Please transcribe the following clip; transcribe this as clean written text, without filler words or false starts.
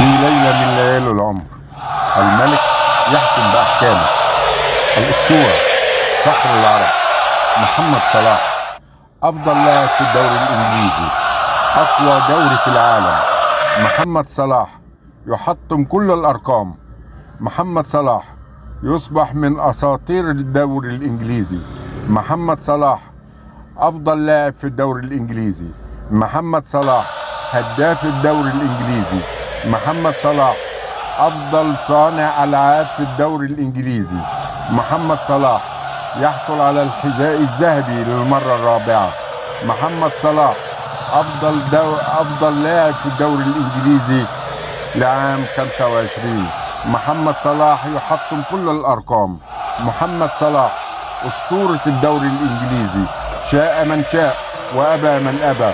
في ليلة من ليالي العمر الملك يحكم بأحكامه. الأسطورة فخر العرب محمد صلاح، أفضل لاعب في الدوري الإنجليزي، أقوى دوري في العالم. محمد صلاح يحطم كل الأرقام. محمد صلاح يصبح من أساطير الدوري الإنجليزي. محمد صلاح أفضل لاعب في الدوري الإنجليزي. محمد صلاح هداف الدوري الإنجليزي. محمد صلاح أفضل صانع ألعاب في الدوري الإنجليزي. محمد صلاح يحصل على الحذاء الذهبي للمرة الرابعة. محمد صلاح أفضل لاعب في الدوري الإنجليزي لعام 25. محمد صلاح يحطم كل الأرقام. محمد صلاح أسطورة الدوري الإنجليزي، شاء من شاء وأبى من أبى.